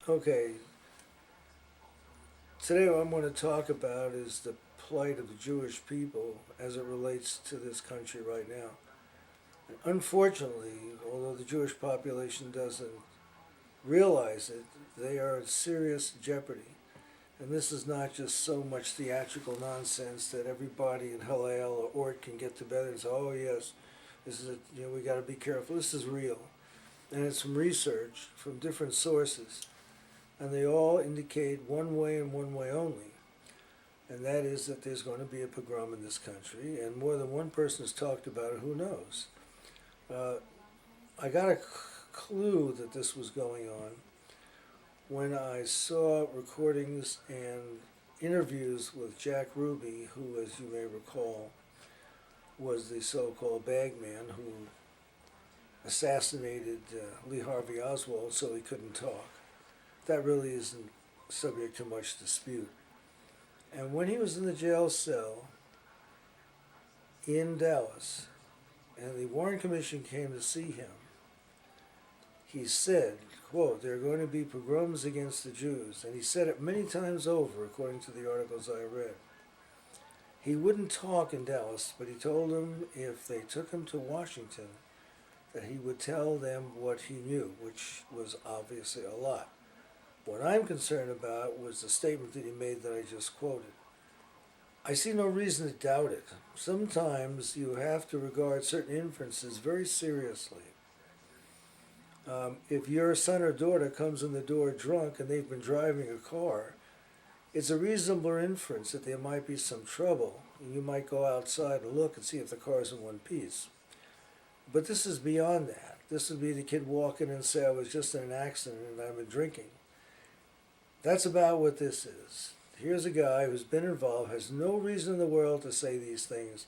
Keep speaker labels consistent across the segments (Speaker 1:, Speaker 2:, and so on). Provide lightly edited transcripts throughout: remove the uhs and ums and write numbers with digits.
Speaker 1: Okay, today what I'm going to talk about is the plight of the Jewish people as it relates to this country right now. Unfortunately, although the Jewish population doesn't realize it, they are in serious jeopardy. And this is not just so much theatrical nonsense that everybody in Hillel or Ort can get together and say, "Oh yes, this is we got to be careful." This is real, and it's from research from different sources, and they all indicate one way and one way only, and that is that there's going to be a pogrom in this country, and more than one person has talked about it. Who knows? Uh, I got a clue that this was going on when I saw recordings and interviews with Jack Ruby, who, as you may recall, was the so-called bagman who assassinated Lee Harvey Oswald so he couldn't talk. That really isn't subject to much dispute. And when he was in the jail cell in Dallas, and the Warren Commission came to see him, he said, quote, "there are going to be pogroms against the Jews." And he said it many times over, according to the articles I read. He wouldn't talk in Dallas, but he told them if they took him to Washington, that he would tell them what he knew, which was obviously a lot. What I'm concerned about was the statement that he made that I just quoted. I see no reason to doubt it. Sometimes you have to regard certain inferences very seriously. If your son or daughter comes in the door drunk and they've been driving a car, it's a reasonable inference that there might be some trouble, and you might go outside and look and see if the car's in one piece. But this is beyond that. This would be the kid walking and say, "I was just in an accident and I've been drinking." That's about what this is. Here's a guy who's been involved, has no reason in the world to say these things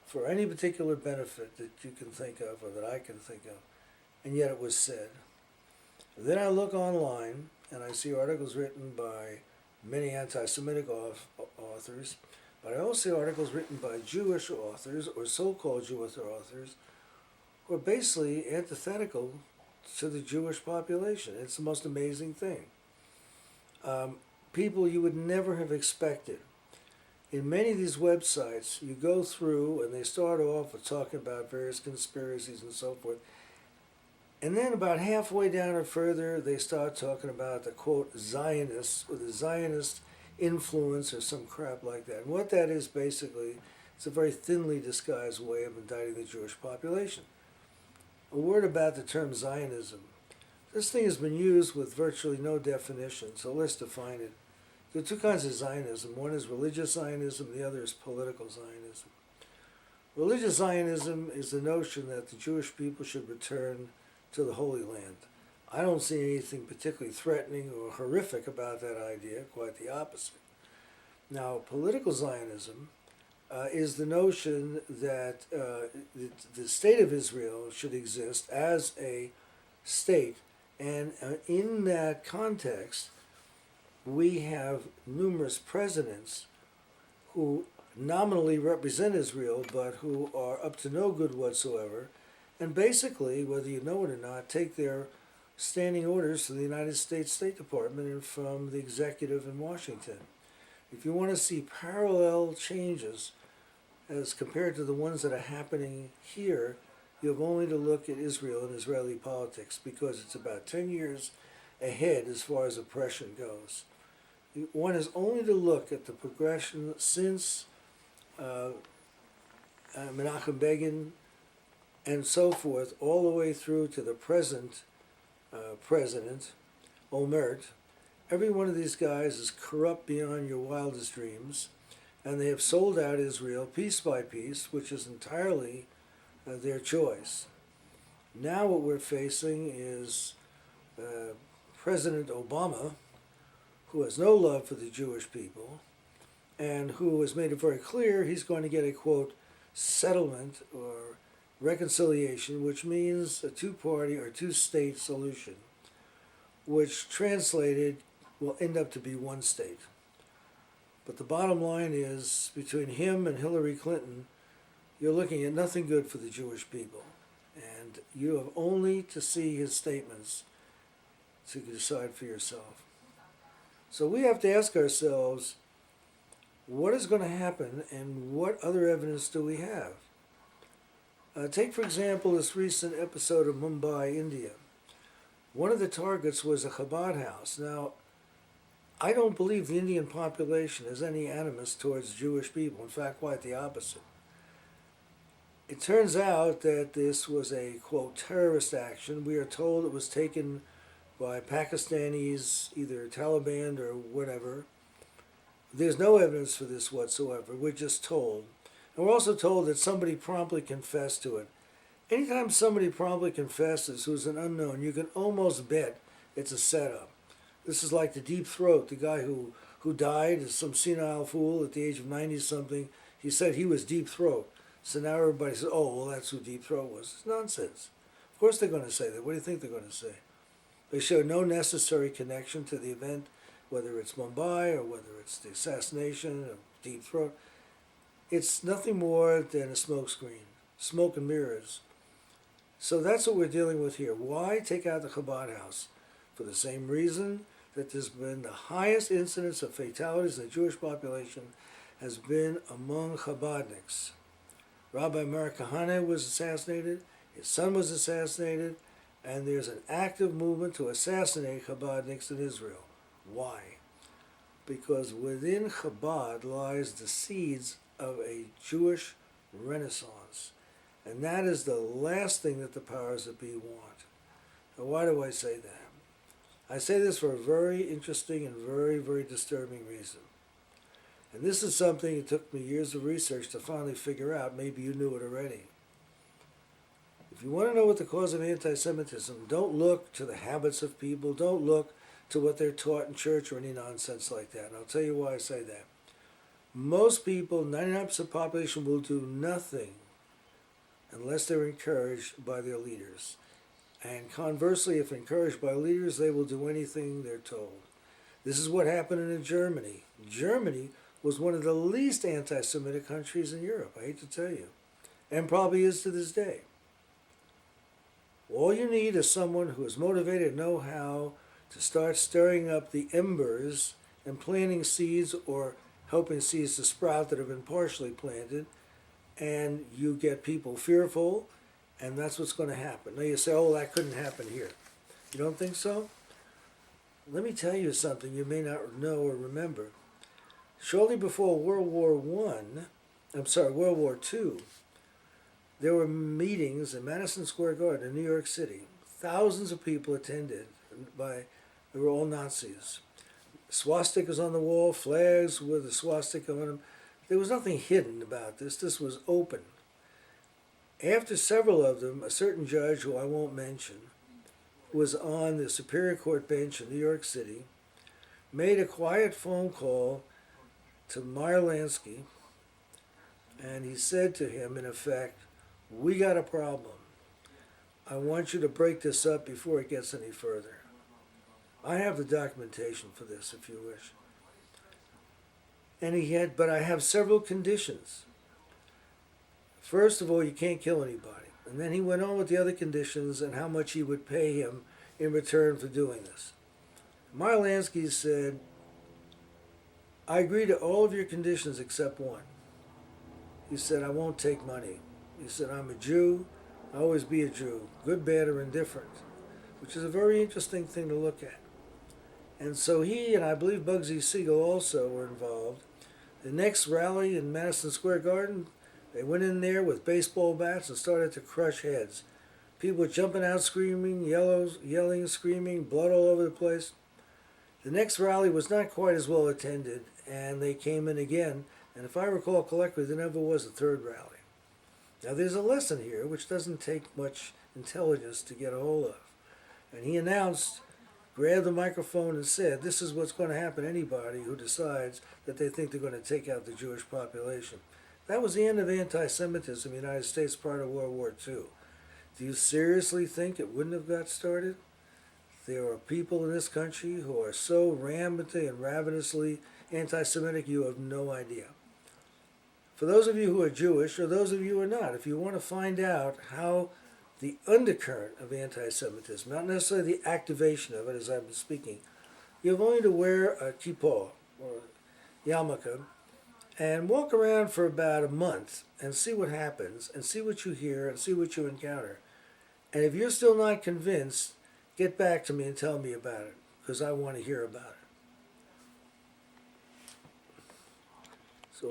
Speaker 1: for any particular benefit that you can think of or that I can think of, and yet it was said. Then I look online and I see articles written by many anti-Semitic authors, but I also see articles written by Jewish authors or so-called Jewish authors who are basically antithetical to the Jewish population. It's the most amazing thing. People you would never have expected. In many of these websites, you go through and they start off with talking about various conspiracies and so forth. And then about halfway down or further, they start talking about the, quote, Zionists or the Zionist influence or some crap like that. And what that is basically, it's a very thinly disguised way of indicting the Jewish population. A word about the term Zionism. This thing has been used with virtually no definition, so let's define it. There are two kinds of Zionism. One is religious Zionism, the other is political Zionism. Religious Zionism is the notion that the Jewish people should return to the Holy Land. I don't see anything particularly threatening or horrific about that idea, quite the opposite. Now, political Zionism is the notion that the state of Israel should exist as a state, and in that context, we have numerous presidents who nominally represent Israel, but who are up to no good whatsoever, and basically, whether you know it or not, take their standing orders from the United States State Department and from the executive in Washington. If you want to see parallel changes as compared to the ones that are happening here, you have only to look at Israel and Israeli politics, because it's about 10 years ahead as far as oppression goes. One has only to look at the progression since Menachem Begin and so forth, all the way through to the present president, Olmert. Every one of these guys is corrupt beyond your wildest dreams, and they have sold out Israel piece by piece, which is entirely their choice. Now what we're facing is President Obama, who has no love for the Jewish people, and who has made it very clear he's going to get a, quote, settlement or reconciliation, which means a two-party or two-state solution, which translated will end up to be one state. But the bottom line is, between him and Hillary Clinton, you're looking at nothing good for the Jewish people. And you have only to see his statements so you can decide for yourself. So we have to ask ourselves, what is going to happen and what other evidence do we have? Take, for example, this recent episode of Mumbai, India. One of the targets was a Chabad house. Now, I don't believe the Indian population has any animus towards Jewish people. In fact, quite the opposite. It turns out that this was a, quote, terrorist action. We are told it was taken by Pakistanis, either Taliban or whatever. There's no evidence for this whatsoever. We're just told. And we're also told that somebody promptly confessed to it. Anytime somebody promptly confesses who's an unknown, you can almost bet it's a setup. This is like the Deep Throat, the guy who died as some senile fool at the age of 90-something. He said he was Deep Throat. So now everybody says, oh, well, that's who Deep Throat was. It's nonsense. Of course they're going to say that. What do you think they're going to say? They show no necessary connection to the event, whether it's Mumbai or whether it's the assassination of Deep Throat. It's nothing more than a smokescreen, smoke and mirrors. So that's what we're dealing with here. Why take out the Chabad house? For the same reason that there's been the highest incidence of fatalities in the Jewish population has been among Chabadniks. Rabbi Meir Kahane was assassinated, his son was assassinated, and there's an active movement to assassinate Chabadniks in Israel. Why? Because within Chabad lies the seeds of a Jewish renaissance. And that is the last thing that the powers that be want. Now, why do I say that? I say this for a very interesting and very, very disturbing reason. And this is something it took me years of research to finally figure out. Maybe you knew it already. If you want to know what the cause of anti-Semitism, don't look to the habits of people. Don't look to what they're taught in church or any nonsense like that. And I'll tell you why I say that. Most people, 99% of the population, will do nothing unless they're encouraged by their leaders. And conversely, if encouraged by leaders, they will do anything they're told. This is what happened in Germany. Germany was one of the least anti-Semitic countries in Europe, I hate to tell you, and probably is to this day. All you need is someone who is motivated and know how to start stirring up the embers and planting seeds or helping seeds to sprout that have been partially planted, and you get people fearful, and that's what's going to happen. Now you say, oh, that couldn't happen here. You don't think so? Let me tell you something you may not know or remember. Shortly before World War II, there were meetings in Madison Square Garden in New York City. Thousands of people attended. They were all Nazis. Swastikas on the wall, flags with a swastika on them. There was nothing hidden about this. This was open. After several of them, a certain judge, who I won't mention, was on the Superior Court bench in New York City, made a quiet phone call to Meyer Lansky, and he said to him, in effect, we got a problem. I want you to break this up before it gets any further. I have the documentation for this, if you wish. And but I have several conditions. First of all, you can't kill anybody. And then he went on with the other conditions and how much he would pay him in return for doing this. Meyer Lansky said, I agree to all of your conditions except one. He said, I won't take money. He said, I'm a Jew. I'll always be a Jew, good, bad, or indifferent, which is a very interesting thing to look at. And so he, and I believe Bugsy Siegel also were involved. The next rally in Madison Square Garden, they went in there with baseball bats and started to crush heads. People were jumping out, screaming, yelling, screaming, blood all over the place. The next rally was not quite as well attended, and they came in again. And if I recall correctly, there never was a third rally. Now there's a lesson here, which doesn't take much intelligence to get a hold of. And he announced, grabbed the microphone and said, this is what's going to happen to anybody who decides that they think they're going to take out the Jewish population. That was the end of anti-Semitism in the United States prior to World War II. Do you seriously think it wouldn't have got started? There are people in this country who are so rampantly and ravenously anti-Semitic, you have no idea. For those of you who are Jewish, or those of you who are not, if you want to find out how the undercurrent of anti-Semitism, not necessarily the activation of it, as I've been speaking. You have only to wear a kippah or yarmulke and walk around for about a month and see what happens and see what you hear and see what you encounter. And if you're still not convinced, get back to me and tell me about it, because I want to hear about it.